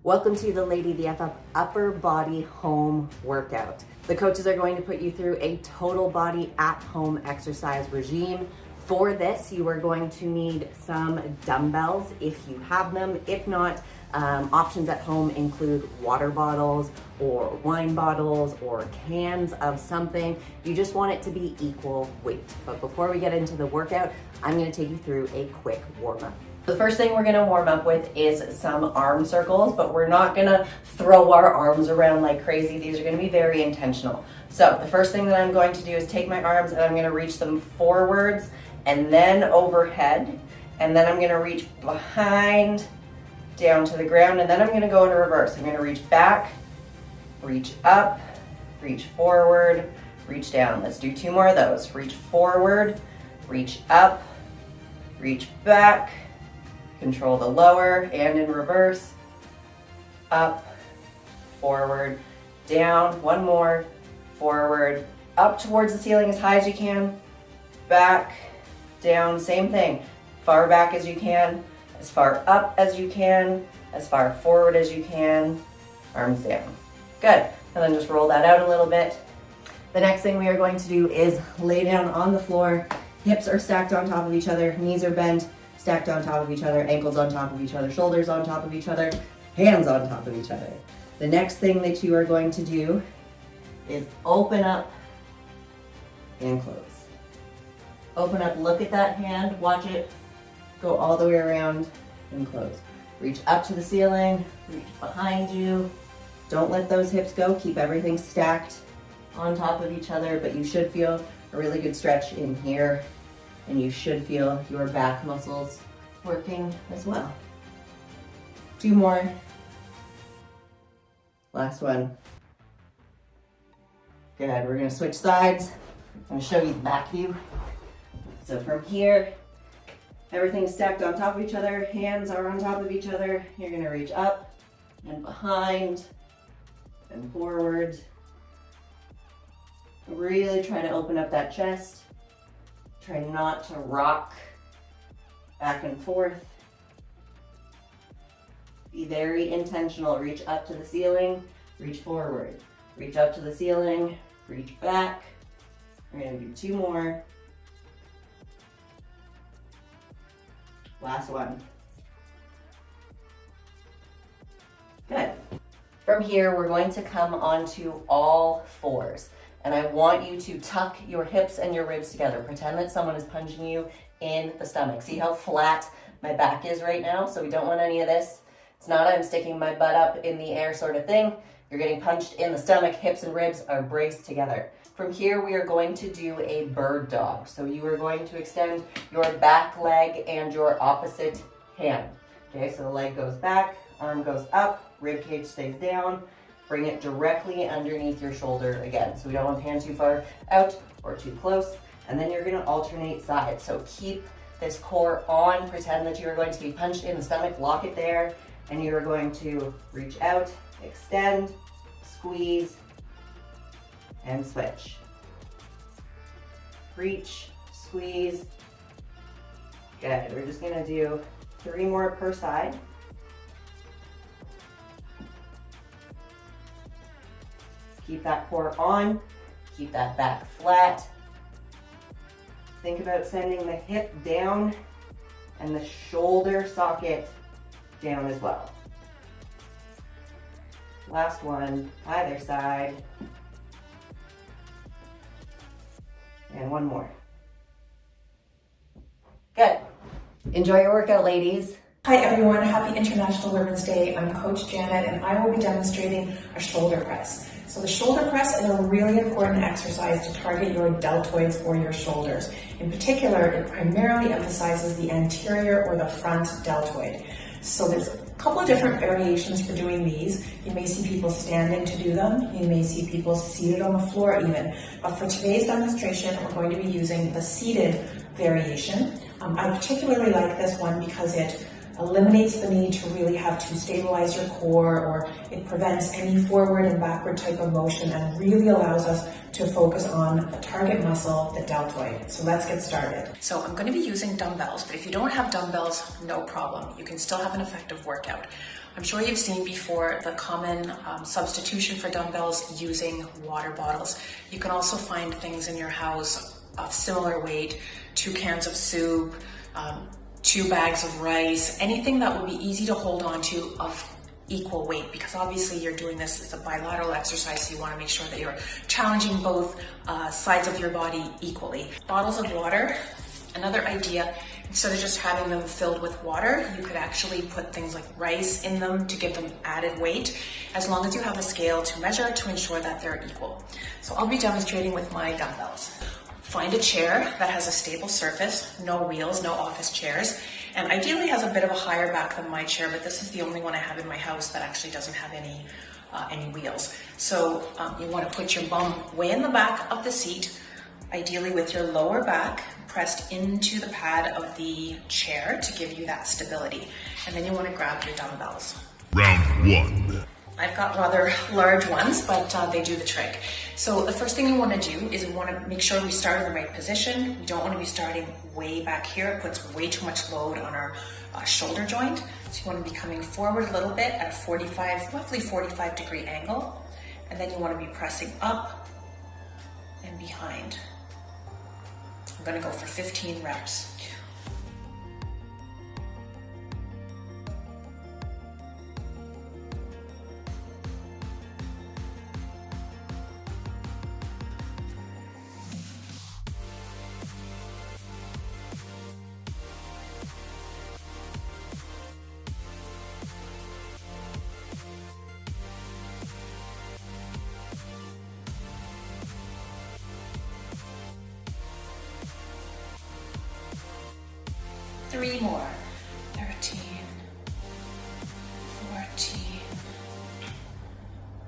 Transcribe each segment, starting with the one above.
Welcome to the LadyTheFUp upper body home workout. The coaches are going to put you through a total body at home exercise regime. For this, you are going to need some dumbbells if you have them. If not, options at home include water bottles or wine bottles or cans of something. You just want it to be equal weight. But before we get into the workout, I'm going to take you through a quick warm up. The first thing we're gonna warm up with is some arm circles, but we're not gonna throw our arms around like crazy. These are gonna be very intentional. So the first thing that I'm going to do is take my arms and I'm gonna reach them forwards and then overhead. And then I'm gonna reach behind, down to the ground, and then I'm gonna go into reverse. I'm gonna reach back, reach up, reach forward, reach down. Let's do 2 more of those. Reach forward, reach up, reach back, control the lower and in reverse, up, forward, down, 1 more, forward, up towards the ceiling as high as you can, back, down, same thing, far back as you can, as far up as you can, as far forward as you can, arms down. Good, and then just roll that out a little bit. The next thing we are going to do is lay down on the floor, hips are stacked on top of each other, knees are bent, stacked on top of each other, ankles on top of each other, shoulders on top of each other, hands on top of each other. The next thing that you are going to do is open up and close. Open up, look at that hand, watch it go all the way around and close. Reach up to the ceiling, reach behind you. Don't let those hips go, keep everything stacked on top of each other, but you should feel a really good stretch in here. And you should feel your back muscles working as well. 2 more. Last one. Good, we're gonna switch sides. I'm gonna show you the back view. So from here, everything's stacked on top of each other, hands are on top of each other. You're gonna reach up and behind and forward. Really try to open up that chest. Try not to rock back and forth. Be very intentional. Reach up to the ceiling, reach forward. Reach up to the ceiling, reach back. We're gonna do 2 more. Last one. Good. From here, we're going to come onto all 4s. And I want you to tuck your hips and your ribs together. Pretend that someone is punching you in the stomach. See how flat my back is right now? So we don't want any of this. It's not I'm sticking my butt up in the air sort of thing. You're getting punched in the stomach. Hips and ribs are braced together. From here, we are going to do a bird dog. So you are going to extend your back leg and your opposite hand. Okay, so the leg goes back, arm goes up, rib cage stays down. Bring it directly underneath your shoulder again. So we don't want the hand too far out or too close. And then you're gonna alternate sides. So keep this core on. Pretend that you're going to be punched in the stomach. Lock it there. And you're going to reach out, extend, squeeze, and switch. Reach, squeeze. Good. We're just gonna do 3 more per side. Keep that core on, keep that back flat. Think about sending the hip down and the shoulder socket down as well. Last one, either side. And 1 more. Good. Enjoy your workout, ladies. Hi everyone, happy International Women's Day. I'm Coach Janet and I will be demonstrating a shoulder press. So the shoulder press is a really important exercise to target your deltoids or your shoulders. In particular, it primarily emphasizes the anterior or the front deltoid. So there's a couple of different variations for doing these. You may see people standing to do them. You may see people seated on the floor even. But for today's demonstration, we're going to be using the seated variation. I particularly like this one because it eliminates the need to really have to stabilize your core, or it prevents any forward and backward type of motion and really allows us to focus on the target muscle, the deltoid. So let's get started. So I'm going to be using dumbbells, but if you don't have dumbbells, no problem. You can still have an effective workout. I'm sure you've seen before the common substitution for dumbbells using water bottles. You can also find things in your house of similar weight, 2 cans of soup, 2 bags of rice, anything that would be easy to hold on to of equal weight, because obviously you're doing this as a bilateral exercise, so you want to make sure that you're challenging both sides of your body equally. Bottles of water, another idea, instead of just having them filled with water, you could actually put things like rice in them to give them added weight, as long as you have a scale to measure to ensure that they're equal. So I'll be demonstrating with my dumbbells. Find a chair that has a stable surface, no wheels, no office chairs, and ideally has a bit of a higher back than my chair, but this is the only one I have in my house that actually doesn't have any wheels. So you want to put your bum way in the back of the seat, ideally with your lower back pressed into the pad of the chair to give you that stability. And then you want to grab your dumbbells. Round 1. I've got rather large ones, but they do the trick. So the first thing you want to do is we want to make sure we start in the right position. We don't want to be starting way back here. It puts way too much load on our shoulder joint. So you want to be coming forward a little bit at a roughly 45 degree angle. And then you want to be pressing up and behind. I'm going to go for 15 reps. Three more. 13, 14,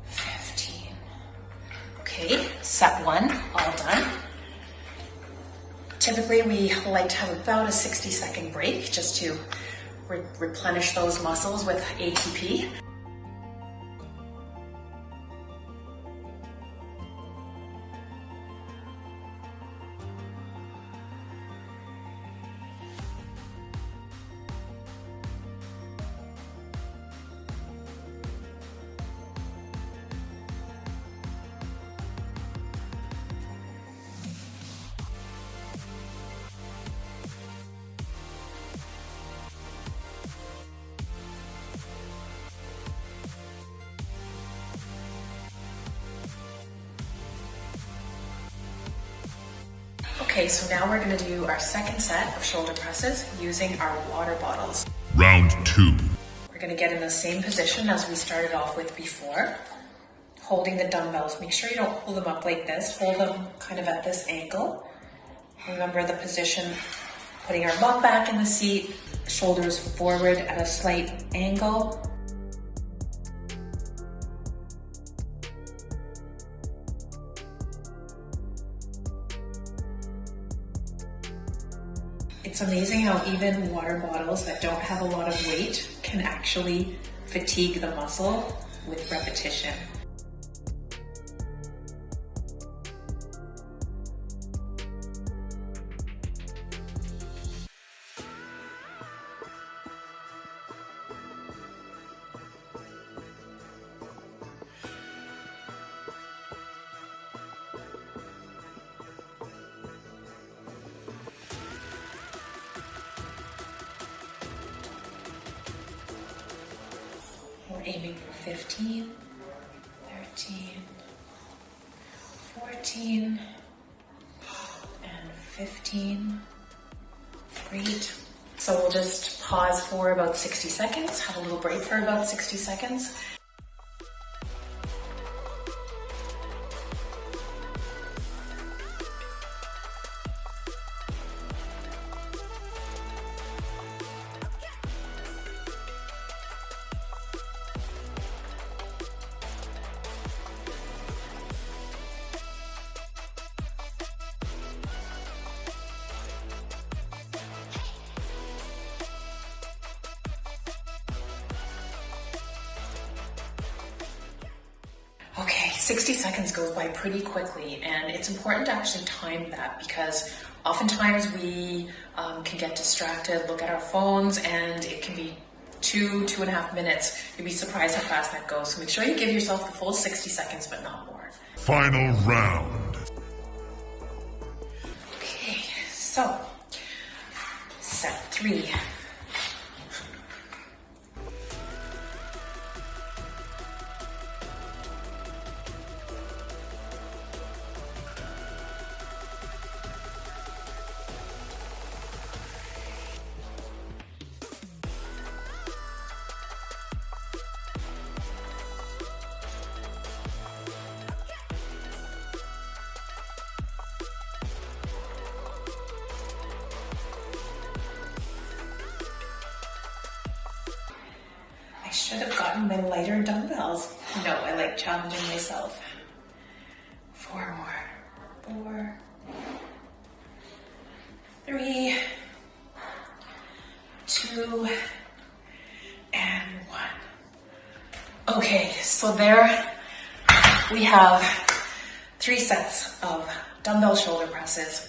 15. Okay, set 1, all done. Typically we like to have about a 60-second break just to replenish those muscles with ATP. Okay, so now we're going to do our second set of shoulder presses using our water bottles. Round 2. We're going to get in the same position as we started off with before, holding the dumbbells. Make sure you don't hold them up like this. Hold them kind of at this angle. Remember the position, putting our butt back in the seat, shoulders forward at a slight angle. It's amazing how even water bottles that don't have a lot of weight can actually fatigue the muscle with repetition. We're aiming for 15, 13, 14, and 15. Great. So we'll just pause for about 60 seconds, have a little break for about 60 seconds. Okay, 60 seconds goes by pretty quickly, and it's important to actually time that because oftentimes we can get distracted, look at our phones, and it can be 2.5 minutes. You'll be surprised how fast that goes. So make sure you give yourself the full 60 seconds, but not more. Final round. Okay, so set 3. I should have gotten my lighter dumbbells. No, I like challenging myself. 4 more. 4, 3, 2, and 1. Okay, so there we have 3 sets of dumbbell shoulder presses.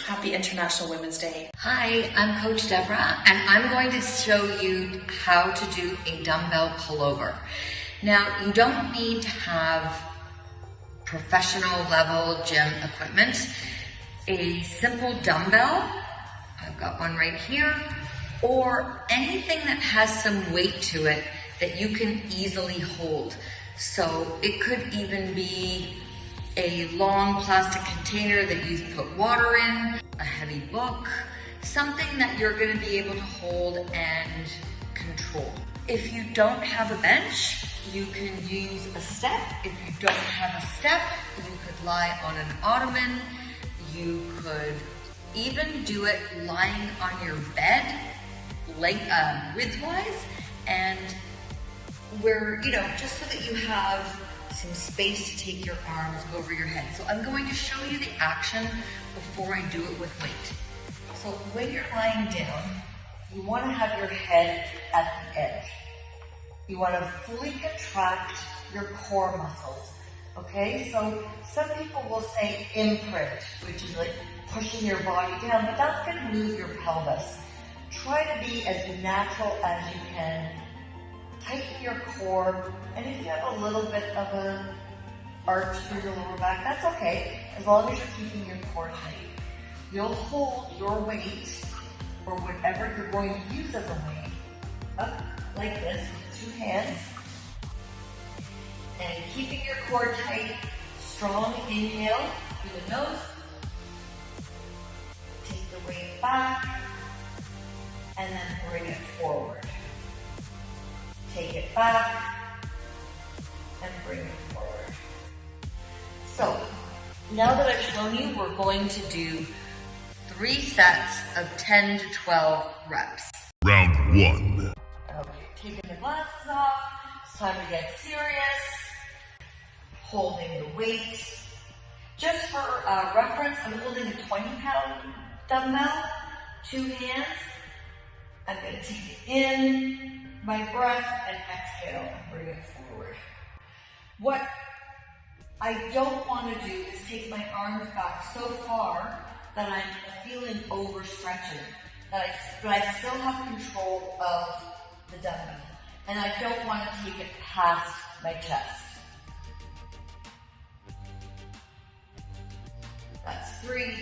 Happy International Women's Day. Hi, I'm Coach Deborah, and I'm going to show you how to do a dumbbell pullover. Now, you don't need to have professional level gym equipment. A simple dumbbell, I've got one right here, or anything that has some weight to it that you can easily hold. So it could even be a long plastic container that you put water in, a heavy book, something that you're gonna be able to hold and control. If you don't have a bench, you can use a step. If you don't have a step, you could lie on an ottoman. You could even do it lying on your bed, widthwise, and where, just so that you have some space to take your arms over your head. So I'm going to show you the action before I do it with weight. So when you're lying down, you want to have your head at the edge. You want to fully contract your core muscles, okay? So some people will say imprint, which is like pushing your body down, but that's going to move your pelvis. Try to be as natural as you can. Tighten your core, and if you have a little bit of an arch through your lower back, that's okay, as long as you're keeping your core tight. You'll hold your weight, or whatever you're going to use as a weight, up like this with 2 hands, and keeping your core tight. Strong inhale through the nose, take the weight back, and then bring it forward. Take it back and bring it forward. So now that I've shown you, we're going to do 3 sets of 10 to 12 reps. Round 1. Okay, taking the glasses off. It's time to get serious. Holding the weight. Just for reference, I'm holding a 20-pound dumbbell, 2 hands. I'm going to take it in, my breath, and exhale and bring it forward. What I don't want to do is take my arms back so far that I'm feeling overstretching, but I still have control of the dumbbell, and I don't want to take it past my chest. That's 3.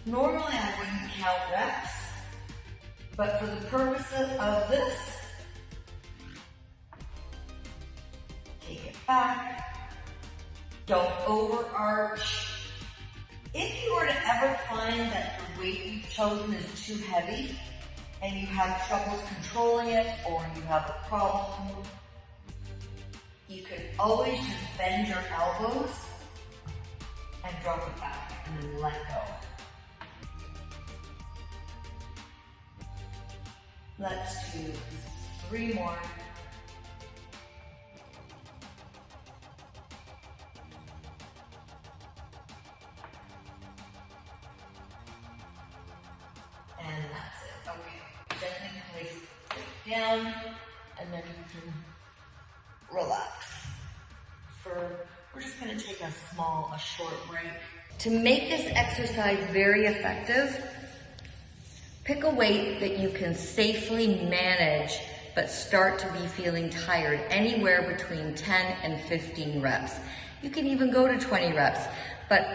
Normally I wouldn't count reps, but for the purposes of this, take it back, don't overarch. If you were to ever find that the weight you've chosen is too heavy and you have troubles controlling it, or you have a problem, you can always just bend your elbows and drop it back and then let go. Let's do 3 more. And that's it. Okay. Gently place it down, and then you can relax. We're just going to take a short break. To make this exercise very effective, Pick a weight that you can safely manage, but start to be feeling tired, anywhere between 10 and 15 reps. You can even go to 20 reps, but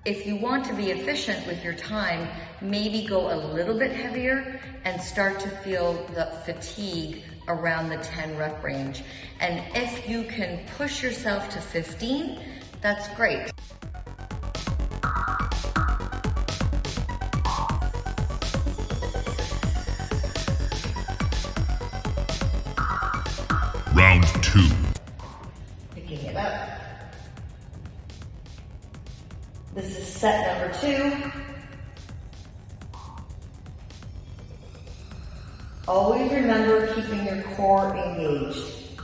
if you want to be efficient with your time, maybe go a little bit heavier and start to feel the fatigue around the 10 rep range. And if you can push yourself to 15, that's great. Round 2. Picking it up. This is set number 2. Always remember keeping your core engaged.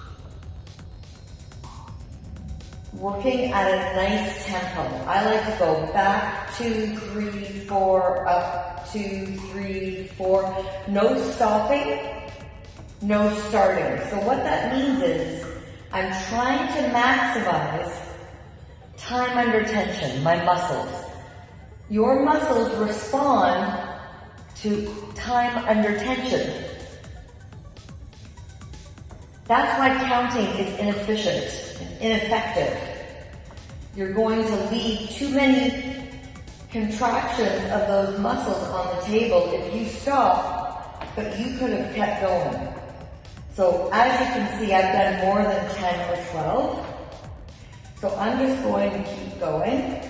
Working at a nice tempo. I like to go back, 2, 3, 4, up, 2, 3, 4. No stopping, no starting. So what that means is I'm trying to maximize time under tension, my muscles. Your muscles respond to time under tension. That's why counting is inefficient and ineffective. You're going to leave too many contractions of those muscles on the table if you stop, but you could have kept going. So as you can see, I've done more than 10 or 12. So I'm just going to keep going.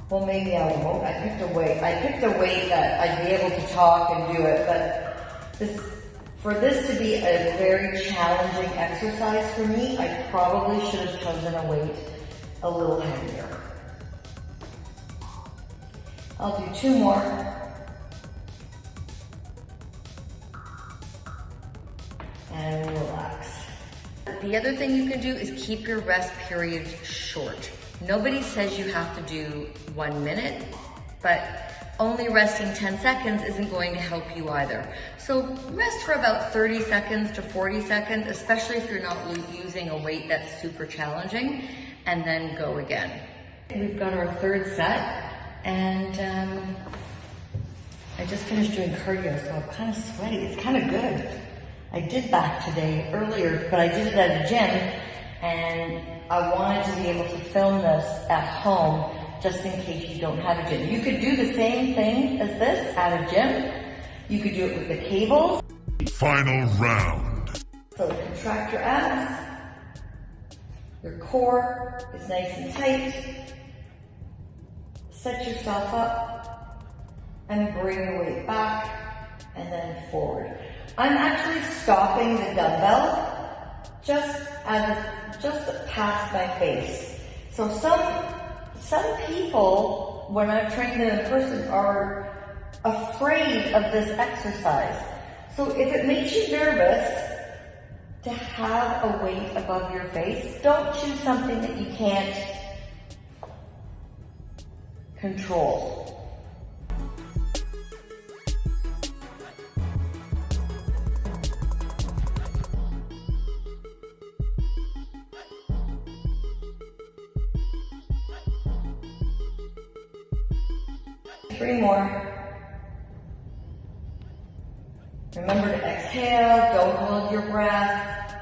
Well, maybe I won't. I picked a weight that I'd be able to talk and do it, but for this to be a very challenging exercise for me, I probably should have chosen a weight a little heavier. I'll do 2 more. And relax. The other thing you can do is keep your rest periods short. Nobody says you have to do 1 minute, but only resting 10 seconds isn't going to help you either. So rest for about 30 seconds to 40 seconds, especially if you're not using a weight that's super challenging, and then go again. We've got our 3rd set, and I just finished doing cardio, so I'm kind of sweaty. It's kind of good. I did back today earlier, but I did it at a gym, and I wanted to be able to film this at home just in case you don't have a gym. You could do the same thing as this at a gym. You could do it with the cables. Final round. So contract your abs. Your core is nice and tight. Set yourself up and bring your weight back and then forward. I'm actually stopping the dumbbell just past my face. So some people, when I've trained them in person, are afraid of this exercise. So if it makes you nervous to have a weight above your face, don't choose something that you can't control. Three more. Remember to exhale, don't hold your breath.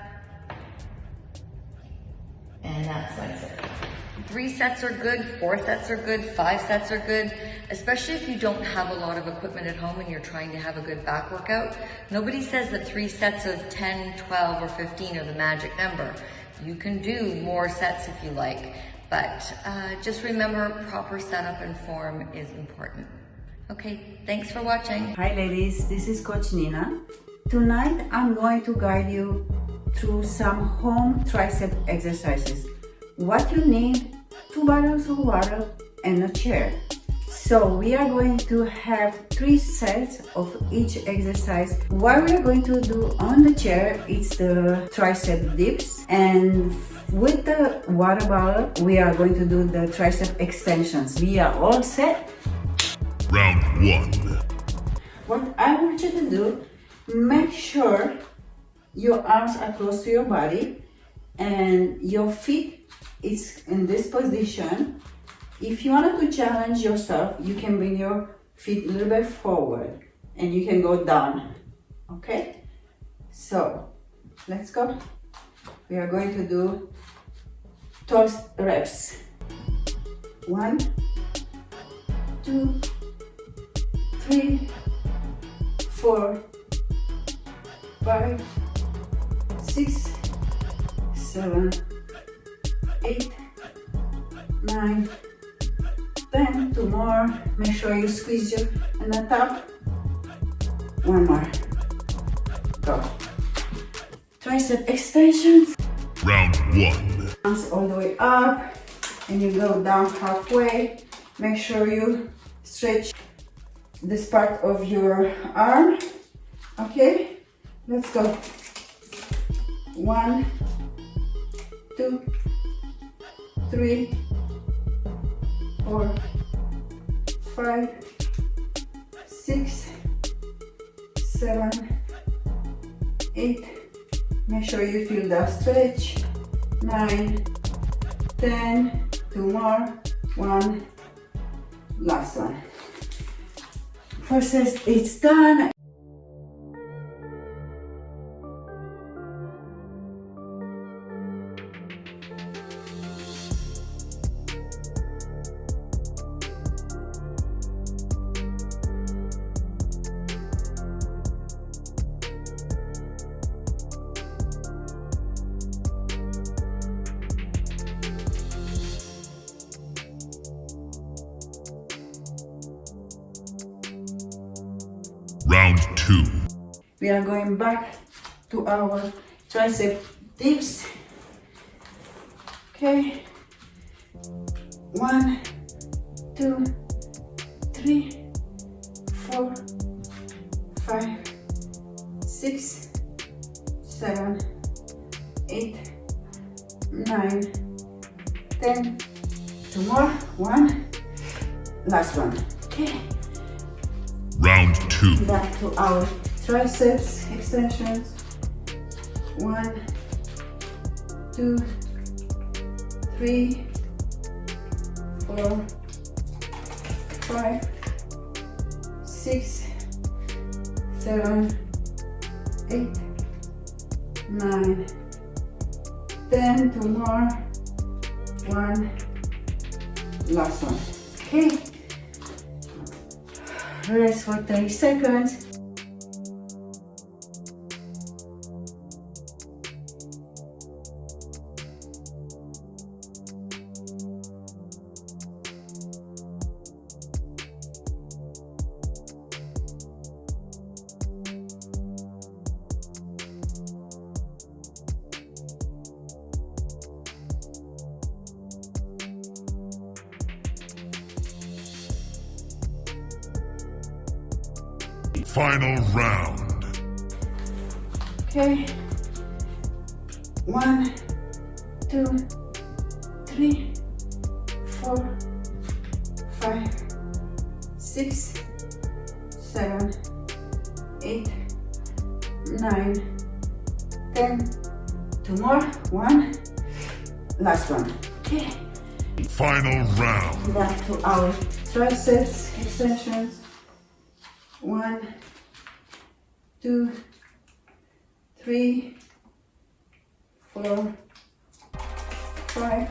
And that's my set. 3 sets are good, 4 sets are good, 5 sets are good, especially if you don't have a lot of equipment at home and you're trying to have a good back workout. Nobody says that 3 sets of 10, 12, or 15 are the magic number. You can do more sets if you like. But just remember, proper setup and form is important. Okay, thanks for watching. Hi ladies, this is Coach Nina. Tonight I'm going to guide you through some home tricep exercises. What you need, 2 bottles of water and a chair. So we are going to have 3 sets of each exercise. What we are going to do on the chair is the tricep dips, and with the water bottle we are going to do the tricep extensions. We are all set. Round 1. What I want you to do, make sure your arms are close to your body and your feet it's in this position. If you wanted to challenge yourself, you can bring your feet a little bit forward and you can go down, okay? So, let's go. We are going to do 12 reps. 1, 2, 3, 4, 5, 6, 7, 8, 9, 10. 2 more. Make sure you squeeze your in the top. 1 more. Go. Tricep extensions. Round 1. Bounce all the way up and you go down halfway. Make sure you stretch this part of your arm. Okay, let's go. 1, 2, 3, 4, 5, 6, 7, 8. Make sure you feel that stretch. 9, 10. 2 more. 1. Last one. First set, it's done. Round 2. We are going back to our tricep dips. Okay. 1, 2, 3, 4, 5, 6, 7, 8, 9, 10. 2 more. 1. Last one. Okay. Round 2. Back to our triceps extensions. 1, 2, 3, 4, 5, 6, 7, 8, 9, 10. 2 more. 1. Last one. Okay. Rest for 30 seconds. Final round. Okay. 1, 2, 3, 4, 5, 6, 7, 8, 9, 10. 2 more. 1. Last one. Okay. Final round. Back to our triceps extensions. 1, 2, 3, 4, 5,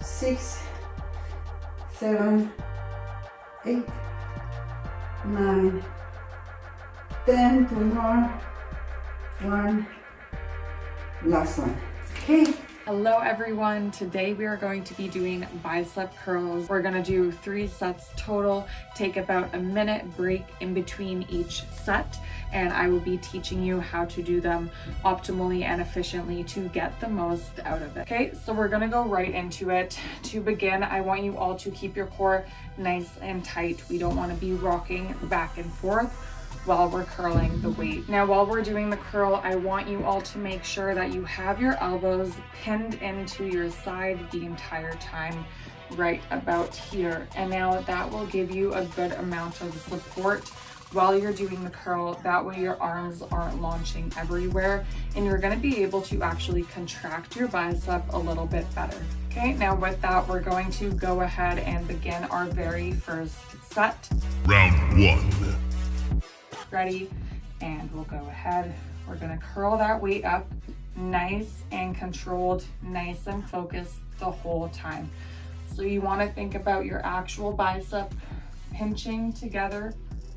6, 7, 8, 9, 10. 2 more. 1. Last one. Okay. Hello everyone, today we are going to be doing bicep curls. We're gonna do 3 sets total, take about a minute break in between each set, and I will be teaching you how to do them optimally and efficiently to get the most out of it. Okay, so we're gonna go right into it. To begin, I want you all to keep your core nice and tight. We don't wanna be rocking back and forth while we're curling the weight. Now, while we're doing the curl, I want you all to make sure that you have your elbows pinned into your side the entire time, right about here. And now that will give you a good amount of support while you're doing the curl. That way your arms aren't launching everywhere and you're gonna be able to actually contract your bicep a little bit better. Okay, now with that, we're going to go ahead and begin our very first set. Round 1. Ready? And we'll go ahead. We're gonna curl that weight up nice and controlled, nice and focused the whole time. So you wanna think about your actual bicep pinching together,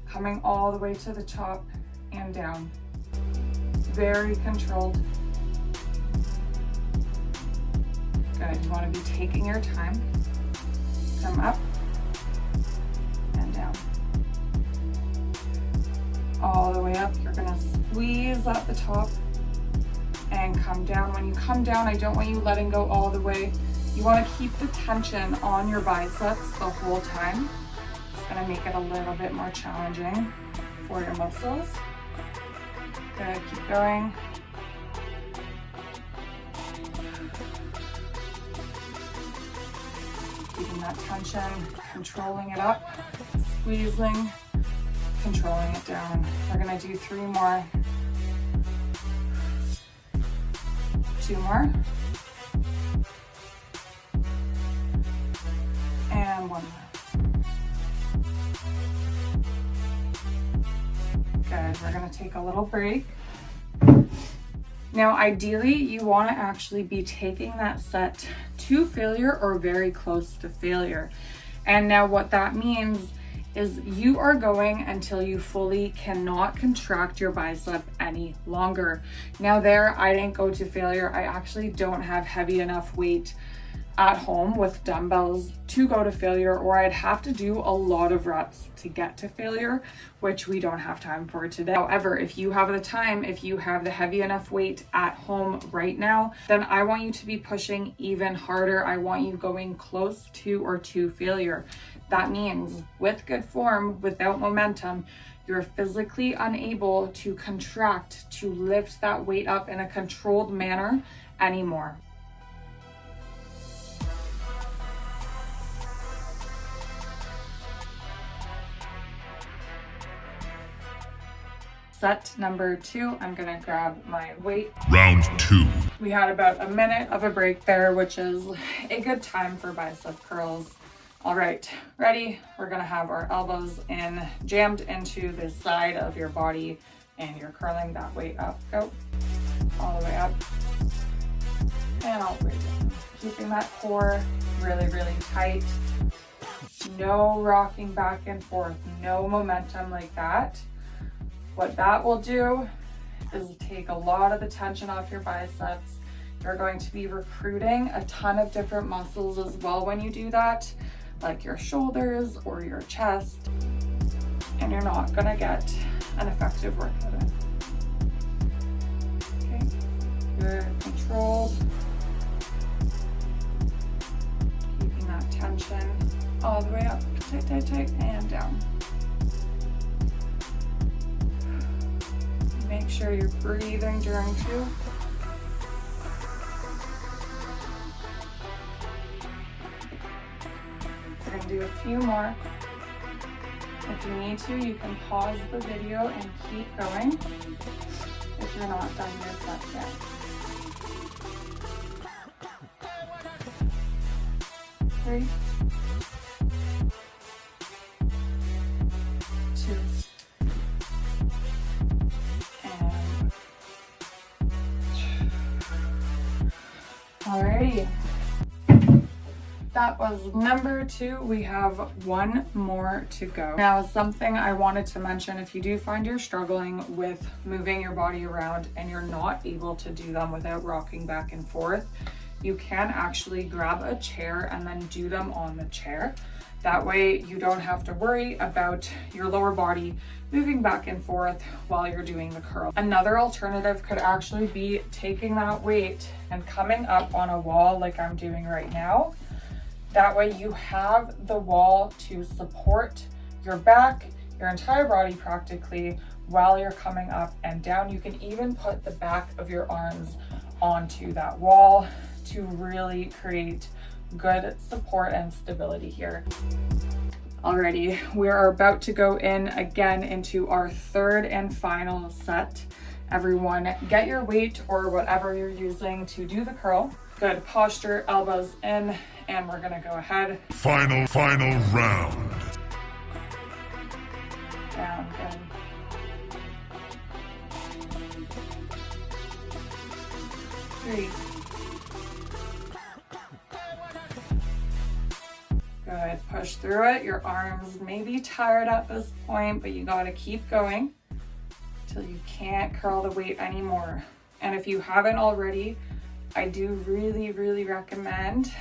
coming all the way to the top and down. Very controlled. Good, you wanna be taking your time. Come up and down. All the way up, you're gonna squeeze at the top and come down. When you come down, I don't want you letting go all the way. You wanna keep the tension on your biceps the whole time. It's gonna make it a little bit more challenging for your muscles. Good, keep going. Keeping that tension, controlling it up, squeezing, controlling it down. We're gonna do 3 more. 2 more. And 1 more. Good, we're gonna take a little break. Now, ideally, you wanna actually be taking that set to failure or very close to failure. And now what that means is you are going until you fully cannot contract your bicep any longer. Now there, I didn't go to failure. I actually don't have heavy enough weight at home with dumbbells to go to failure, or I'd have to do a lot of reps to get to failure, which we don't have time for today. However, if you have the time, if you have the heavy enough weight at home right now, then I want you to be pushing even harder. I want you going close to or to failure. That means with good form, without momentum, you're physically unable to contract, to lift that weight up in a controlled manner anymore. Set number 2, I'm gonna grab my weight. Round 2. We had about a minute of a break there, which is a good time for bicep curls. All right, ready? We're gonna have our elbows jammed into the side of your body, and you're curling that weight up. Go, all the way up, and all the way down. Keeping that core really, really tight. No rocking back and forth, no momentum like that. What that will do is take a lot of the tension off your biceps. You're going to be recruiting a ton of different muscles as well when you do that, like your shoulders or your chest, and you're not gonna get an effective workout in. Okay, good, controlled. Keeping that tension all the way up, tight, tight, tight, and down. Make sure you're breathing during too. We're gonna do a few more. If you need to, you can pause the video and keep going if you're not done your set yet. Three, 2, and alrighty. That was number 2. We have 1 more to go. Now, something I wanted to mention, if you do find you're struggling with moving your body around and you're not able to do them without rocking back and forth, you can actually grab a chair and then do them on the chair. That way you don't have to worry about your lower body moving back and forth while you're doing the curl. Another alternative could actually be taking that weight and coming up on a wall like I'm doing right now. That way you have the wall to support your back, your entire body practically, while you're coming up and down. You can even put the back of your arms onto that wall to really create good support and stability here. Alrighty, we are about to go in again into our third and final set. Everyone, get your weight or whatever you're using to do the curl. Good posture, elbows in, and we're gonna go ahead. Final round. Down, good. Three. Good, push through it. Your arms may be tired at this point, but you gotta keep going till you can't curl the weight anymore. And if you haven't already, I do really recommend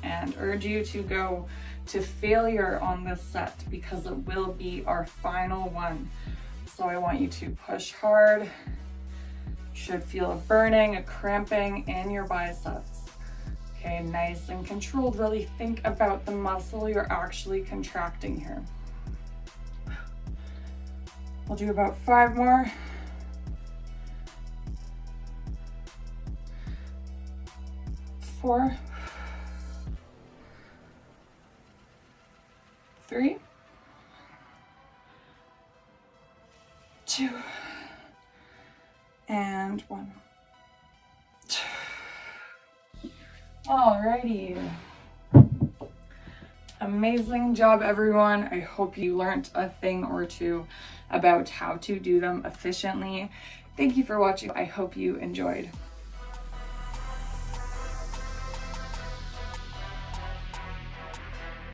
and urge you to go to failure on this set because it will be our final one. So I want you to push hard. You should feel a burning, a cramping in your biceps. Okay, nice and controlled. Really think about the muscle you're actually contracting here. We'll do about 5 more. 4, 3, 2, and 1. Alrighty. Amazing job, everyone. I hope you learned a thing or two about how to do them efficiently. Thank you for watching. I hope you enjoyed.